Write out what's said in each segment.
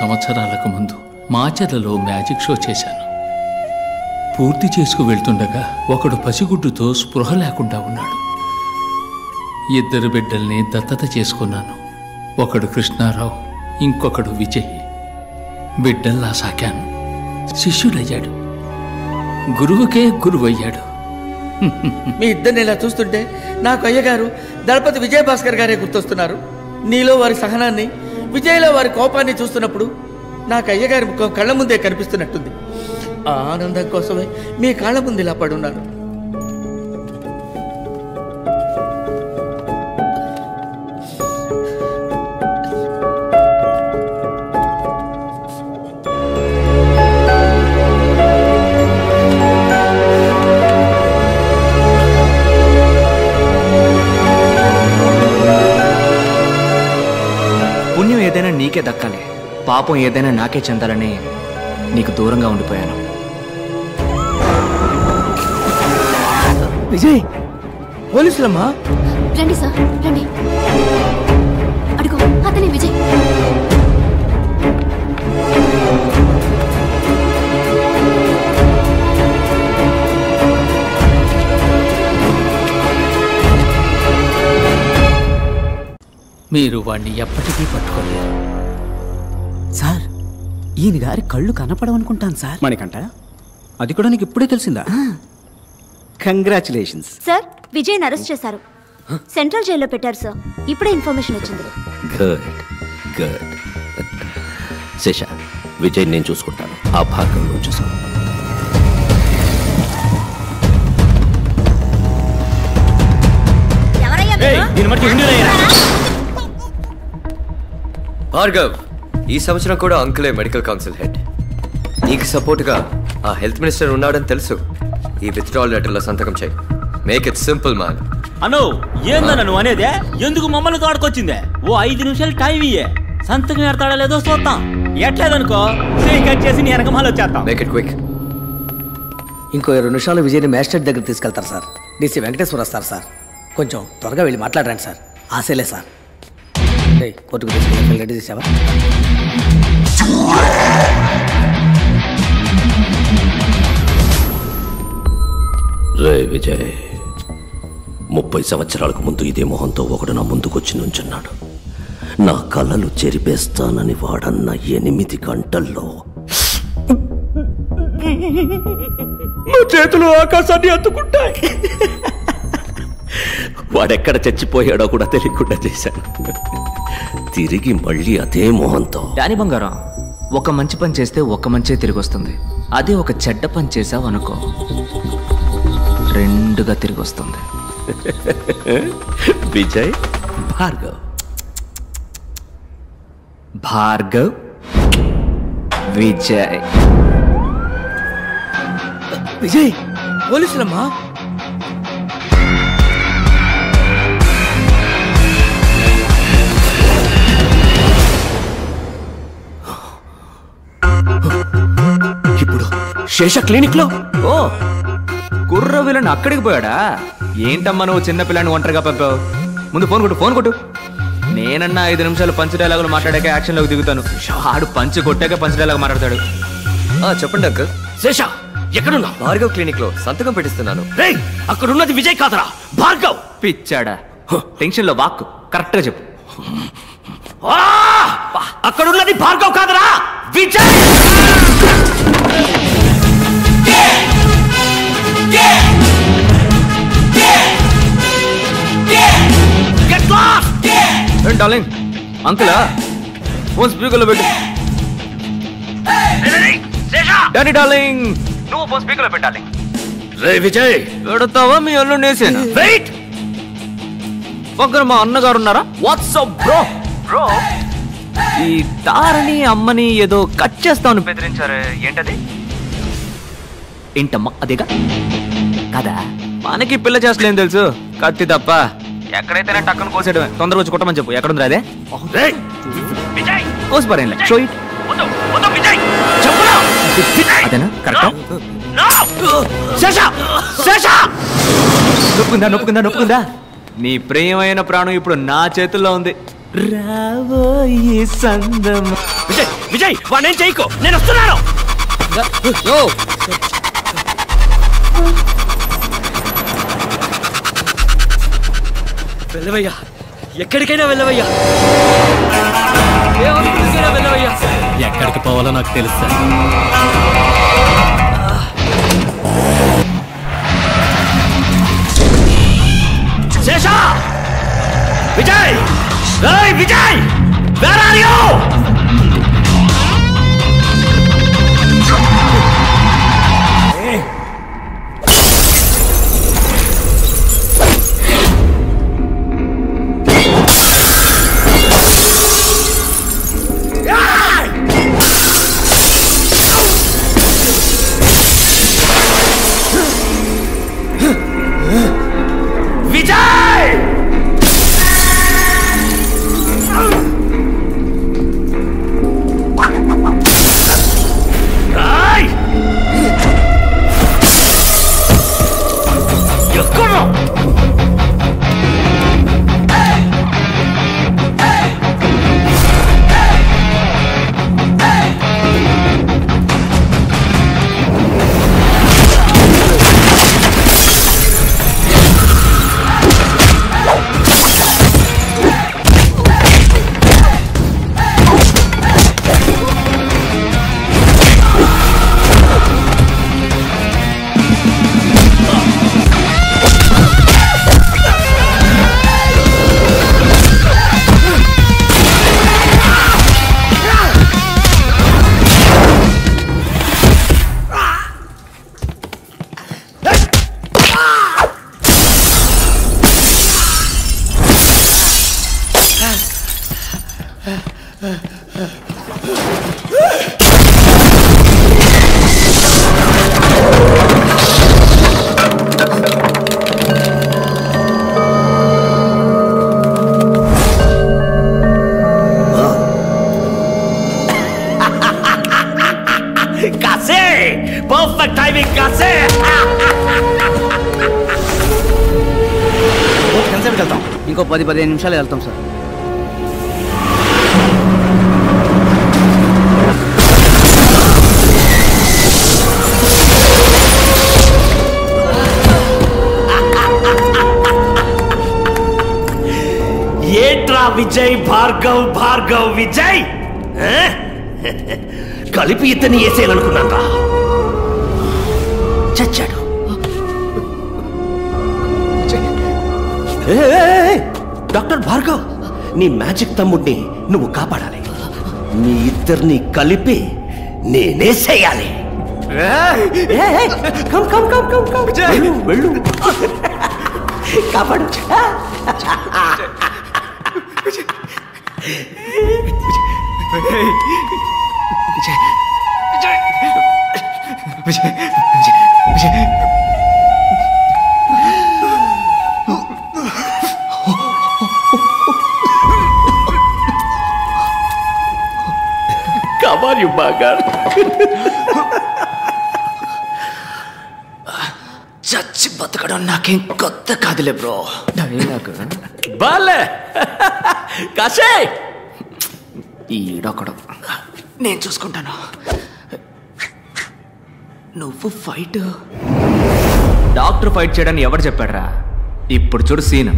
సంవత్సరాలకు ముందు మాచర్లలో magic show చేశాను. పూర్తి చేసుకు వెళ్తుండగా ఒకడు పసిగుడ్డుతో స్పృహ లేకుండా ఉన్నాడు. 2 బిడ్డల్ని దత్తత చేసుకున్నాను. ఒకడు కృష్ణారావు, ఇంకొకడు విజయ్. బిడ్డల్లా సాకాను. శిష్యుడయ్యాడు, గురువుకే గురువయ్యాడు. మీ ఇద్దరిని ఇలా చూస్తుంటే నాకు అయ్యగారు దళపతి విజయభాస్కర్ గారే గుర్తొస్తున్నారు. నీలో వారి సహనాన్ని, విజయ్లో వారి కోపాన్ని చూస్తున్నప్పుడు నాకు అయ్యగారి ముఖం కళ్ళ ముందే కనిపిస్తున్నట్టుంది. ఆ ఆనందం కోసమే మీ కాళ్ళ ముందు ఇలా పడున్నాను. పుణ్యం ఏదైనా నీకే దక్కాలి, పాపం ఏదైనా నాకే చెందాలని నీకు దూరంగా ఉండిపోయాను. విజయ్, పోలీసులమ్మా. రండి సార్, రండి. అడుగు, అతనే విజయ్. మీరు వాణ్ణి ఎప్పటికీ పట్టుకోలేరు. సార్, ఈయన గారి కళ్ళు కనపడవనుకుంటాను సార్. మణికంఠ, అది కూడా నీకు ఇప్పుడే తెలిసిందా? Congratulations sir. విజయ్ని అరెస్ట్ చేశారు, సెంట్రల్ జైల్లో పెట్టారు సార్. ఇప్పుడే ఇన్ఫర్మేషన్ వచ్చింది. Good good. శేష, విజయ్ నేను చూసుకుంటాను, ఆ భాగం నువ్వు చూసుకో. భార్గవ్, ఈ సంవత్సరం కూడా అంకులే మెడికల్ కౌన్సిల్ హెడ్. నీకు సపోర్ట్గా ఆ హెల్త్ మినిస్టర్ ఉన్నాడని తెలుసు. ఈ విత్డ్రాల్ లెటర్లో సంతకం చేయి. Make it simple man. అను, ఏందన్న నువ్వు అనేదే? ఎందుకు మమ్మల్ని తోడుకొచ్చిందే? ఓ 5 నిమిషాలు టైం ఇయ్యే, సంతకం ఎడతాడా లేదో చూద్దాం. ఎట్లేదనుకో కట్ చేసి నీ వెనకమాల వచ్చేస్తాం. Make it quick. ఇంకో 2 నిమిషాలు విజయ్ని మ్యాజిస్ట్రేట్ దగ్గర తీసుకెళ్తారు సార్. డీసీ వెంకటేశ్వర వస్తారు సార్. కొంచెం త్వరగా వెళ్ళి మాట్లాడరండి సార్. ఆశలే సార్. కోర్టుకు తీసుకెళ్ళి రెడీ చేసావా? రే విజయ్, 30 సంవత్సరాలకు ముందు ఇదే మొహంతో ఒకడు నా ముందుకొచ్చి నుంచున్నాడు. నా కళ్ళలు చెరిపేస్తానని వాడన్న 8 గంటల్లో నా చేతులు ఆకాశాన్ని అందుకుంటాయి. వాడెక్కడ చచ్చిపోయాడో కూడా తెలియకుండా చేశాను. తిరిగి మళ్ళీ అదే మొహంతో. డానీ బంగారం, ఒక మంచి పని చేస్తే ఒక మంచే తిరిగి వస్తుంది. అదే ఒక చెడ్డ పని చేసావు అనుకో, 2గా తిరిగి వస్తుంది. విజయ్, భార్గవ్. భార్గవ్, విజయ్. విజయ్, పోలీసులమ్మా. ఇప్పుడు శేష క్లినిక్ లో. ఓ, కుర్ర విలన్ అక్కడికి పోయాడా? ఏంటమ్మా నువ్వు చిన్న పిల్లని ఒంటరిగా పంపావు? ముందు ఫోన్ కొట్టు, ఫోన్ కొట్టు. నేనన్నా 5 నిమిషాలు పంచ్ డైలాగులు మాట్లాడాక యాక్షన్లోకి దిగుతాను. ఆడు పంచ్ కొట్టాక పంచ్ డైలాగ్ మాట్లాడతాడు. చెప్పండి అంకుల్. శేష, ఎక్కడున్నా? భార్గవ్ క్లినిక్ లో సంతకం పెట్టిస్తున్నాను. అక్కడున్నది విజయ్ కాదరా, భార్గవ్. పిచ్చాడా? టెన్షన్ లో వాక్కు కరెక్ట్ గా చెప్పు. అక్కడున్నది భార్గవ్ కాదరా, విజయ్. డార్లింగ్, అంకులా ఫోన్ స్పీకర్లో పెట్టు. డానీ డార్లింగ్, నువ్వు ఫోన్ స్పీకర్లో పెట్టాలి. రే విజయ్, పెడతావా మీ అల్లు నేసేనా? వెయిట్. పక్కన మా అన్నగారు ఉన్నారా? WhatsApp bro. బ్రో, ఈ తారని అమ్మని ఏదో కట్ చేస్తాను బెదిరించారు, ఏంటది? ఏంటమ్మా అదేగా కదా? మనకి పిల్ల చేస్తలేం తెలుసు, కత్తి తప్ప. ఎక్కడైతేనే టక్కన కోసేయడమే. తొందరగా వచ్చి కొట్టమని చెప్పు. ఎక్కడుందిరా అదే? కోసి పరేం షో ఇట్. అదేనా కరెక్టా? నొప్పుకుందా నొప్పుకుందా నొప్పుకుందా? నీ ప్రియమైన ప్రాణం ఇప్పుడు నా చేతుల్లో ఉంది. రాబోయే సందం. విజయ్ విజయ్ వాణ్ణేం చేయకు, నేను వస్తున్నాను. వెళ్ళవయ్యా, ఎక్కడికైనా వెళ్ళవయ్యా, ఏమైనా వెళ్ళవయ్యా. ఎక్కడికి పోవాలో నాకు తెలుసా. Sesha, Vijay, Vijay, where are you? Perfect timing, Kase! ఎంతసేపు వెళ్తాం? ఇంకో 10-15 నిమిషాలు వెళ్తాం సార్. ఏట్రా విజయ్, భార్గవ్ విజయ్ కలిపి ఇతన్ని వేసేయాలనుకున్నాను. చచ్చాడు. డాక్టర్ భార్గవ్, నీ మ్యాజిక్ తమ్ముడిని నువ్వు కాపాడాలి. నీ ఇద్దరిని కలిపి నేనేసేయాలి. వెళ్ళు కాపాడు. Come on, you bugger. చచ్చి బతకడం నాకేం కొత్త కాదులే బ్రో. బాలే కాశే, ఈడొకడు. నేను చూసుకుంటాను. నువ్వు ఫైట్. డాక్టర్ ఫైట్ చేయడానికి ఎవరు చెప్పాడరా? ఇప్పుడు చూడు సీన్.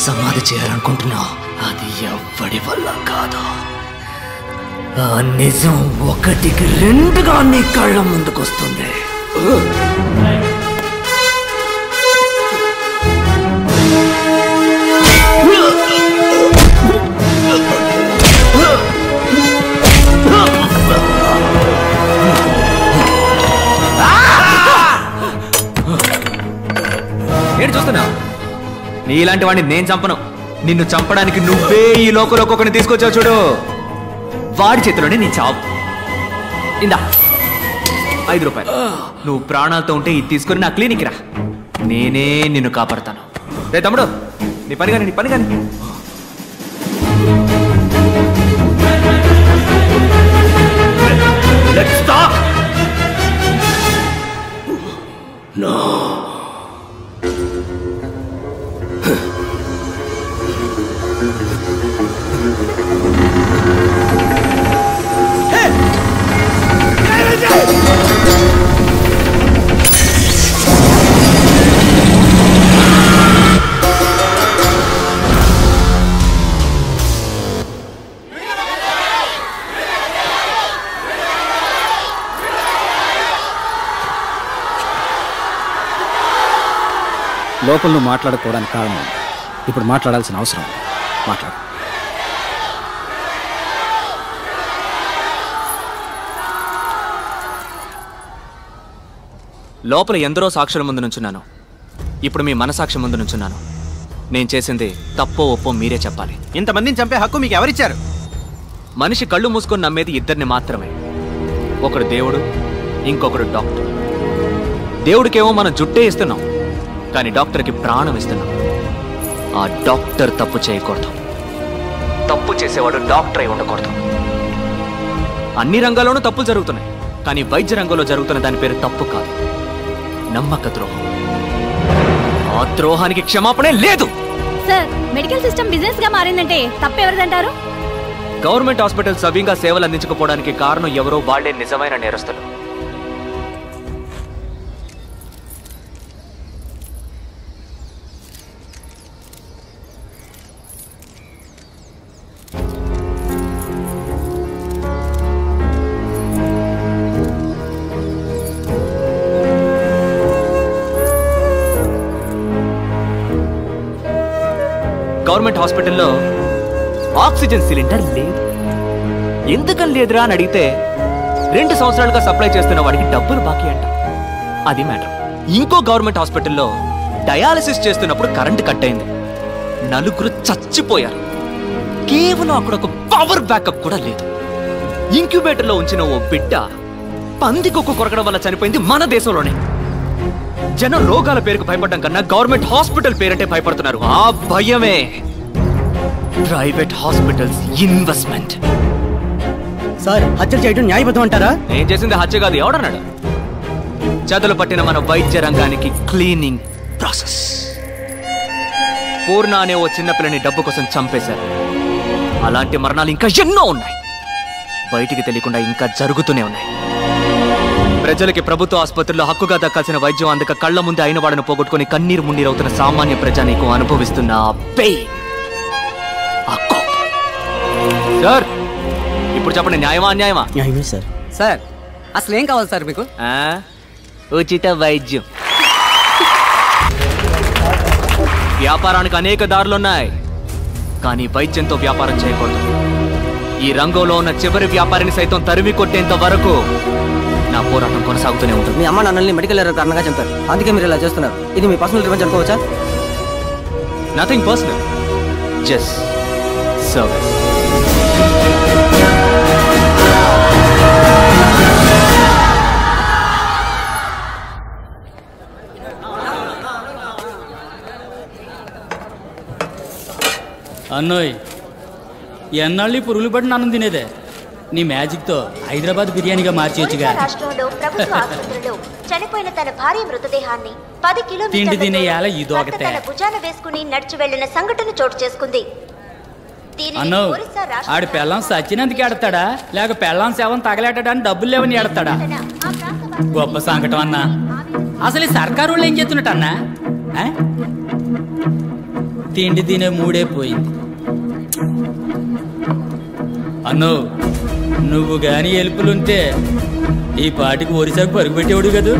సమాధి చేయాలనుకుంటున్నావు, అది ఎవ్వడి వల్ల కాదు. ఆ నిజం ఒకటికి రెండుగా నీ కళ్ళ ముందుకొస్తుంది. నేను చూస్తున్నా, నీలాంటి వాడిని నేను చంపను. నిన్ను చంపడానికి నువ్వే ఈ లోకంలోకి ఒకరిని తీసుకొచ్చావు చూడు, వాడి చేతిలోనే నీ చావు. ఇందా 5 రూపాయలు. నువ్వు ప్రాణాలతో ఉంటే ఇది తీసుకొని నా క్లినిక్ రా, నేనే నిన్ను కాపాడతాను. రే తమ్ముడు, నీ పని కానీ, నీ పని కానీ. లోపల నువ్వు మాట్లాడుకోవడానికి కారణం ఇప్పుడు మాట్లాడాల్సిన అవసరం. మాట్లాడు. లోపల ఎందరో సాక్షుల ముందు నుంచున్నాను, ఇప్పుడు మీ మనసాక్షి ముందు నుంచున్నాను. నేను చేసింది తప్పో ఒప్పో మీరే చెప్పాలి. ఇంతమందిని చంపే హక్కు మీకు ఎవరిచ్చారు? మనిషి కళ్ళు మూసుకొని నమ్మేది ఇద్దరిని మాత్రమే. ఒకడు దేవుడు, ఇంకొకడు డాక్టర్. దేవుడికేమో మనం జుట్టే ఇస్తున్నాం, కానీ డాక్టర్కి ప్రాణం ఇస్తున్నాం. ఆ డాక్టర్ తప్పు చేయకూడదు, తప్పు చేసేవాడు డాక్టర్ అయి ఉండకూడదు. అన్ని రంగాల్లోనూ తప్పులు జరుగుతున్నాయి, కానీ వైద్య రంగంలో జరుగుతున్న దాని పేరు తప్పు కాదు, నమ్మక ద్రోహం. ఆ ద్రోహానికి క్షమాపణే లేదు. సార్, మెడికల్ సిస్టమ్ బిజినెస్ గా మారిందంటే తప్పెవరిదంటారు? గవర్నమెంట్ హాస్పిటల్ సవ్యంగా సేవలు అందించకపోవడానికి కారణం ఎవరో వాళ్లే నిజమైన నేరస్తులు. గవర్నమెంట్ హాస్పిటల్లో ఆక్సిజన్ సిలిండర్ లేదు. ఎందుకని లేదురా అని అడిగితే 2 సంవత్సరాలుగా సప్లై చేస్తున్న వాడికి డబ్బులు బాకీ అంట. అది మ్యాటర్. ఇంకో గవర్నమెంట్ హాస్పిటల్లో డయాలసిస్ చేస్తున్నప్పుడు కరెంటు కట్ అయింది, 4 చచ్చిపోయారు. కేవలం అక్కడ ఒక పవర్ బ్యాకప్ కూడా లేదు. ఇంక్యుబేటర్లో ఉంచిన ఓ బిడ్డ పందికొక్కు కొరకడం వల్ల చనిపోయింది మన దేశంలోనే. జనం రోగాల పేరుకు భయపడడం కన్నా గవర్నమెంట్ హాస్పిటల్ పేరంటే భయపడుతున్నారు. ఆ భయమే ప్రైవేట్ హాస్పిటల్స్ ఇన్వెస్ట్మెంట్. సార్, హత్యలు చేయడం న్యాయబద్ధం అంటారా? నేను చేసింది హత్య కాదు, ఎవడన్నాడు? చదువులు పట్టిన మన వైద్య రంగానికి క్లీనింగ్ ప్రాసెస్. పూర్ణ అనే ఓ చిన్నపిల్లని డబ్బు కోసం చంపేశారు. అలాంటి మరణాలు ఇంకా ఎన్నో ఉన్నాయి, బయటికి తెలియకుండా ఇంకా జరుగుతూనే ఉన్నాయి. ప్రజలకి ప్రభుత్వ ఆసుపత్రుల్లో హక్కుగా దక్కాల్సిన వైద్యం అందక కళ్ల ముందే అయిన వాడిని పోగొట్టుకుని కన్నీరు మున్నీరవుతున్న సామాన్య ప్రజానీకం అనుభవిస్తున్న ఆ పెయిన్, ఆ కోపం. సార్, ఇప్పుడు చెప్పండి, న్యాయమా అన్యాయమా? న్యాయమే సార్. సార్, అసలు ఏం కావాలి సార్ మీకు? ఉచిత వైద్యం. వ్యాపారానికి అనేక దారులున్నాయి, కానీ వైద్యంతో వ్యాపారం చేయకూడదు. ఈ రంగంలో ఉన్న చివరి వ్యాపారిని సైతం తరిమి కొట్టేంత వరకు నా పోరాటం కొనసాగుతూనే ఉంటుంది. మీ అమ్మ నాన్నల్ని మెడికల్ ఎర్రర్ కారణంగా చంపారు, అందుకే మీరు ఇలా చేస్తున్నారు. ఇది మీ పర్సనల్ రివెంజ్ అనుకోవచ్చా? Nothing personal, just service. అన్నోయ్, ఎన్నాళ్ళు పురుగులు పడిన అన్నం తినేదే? నీ మ్యాజిక్ తో హైదరాబాద్ బిర్యానీగా మార్చేయచ్చుగా. రాష్ట్రంలో ప్రభుత్వ ఆసుపత్రిలో చనిపోయిన తన భార్య మృతదేహాన్ని 10 తిండి తినే యాల ఈ కిలోమీటర్ల దోగతే. తన భుజాన వేసుకుని నడిచి వెళ్లిన సంఘటన చోటు చేసుకుంది. అన్నో, ఆడి పెళ్ళం సచ్చినందుకు ఎడతాడా, లేక పెళ్ళం శవం తగలేటడానికి డబ్బులు లేవని ఎడతాడా? గొప్ప సంకటం అన్నా. అసలు ఈ సర్కారు వాళ్ళు ఏం చేస్తున్నట్టు అన్నా? తిండి తినే మూడే పోయింది. అన్నో నువ్వు గాని ఎలుపులుంటే ఈ పాటికి ఒరిసాకు పరుగు పెట్టేవాడు కదూ.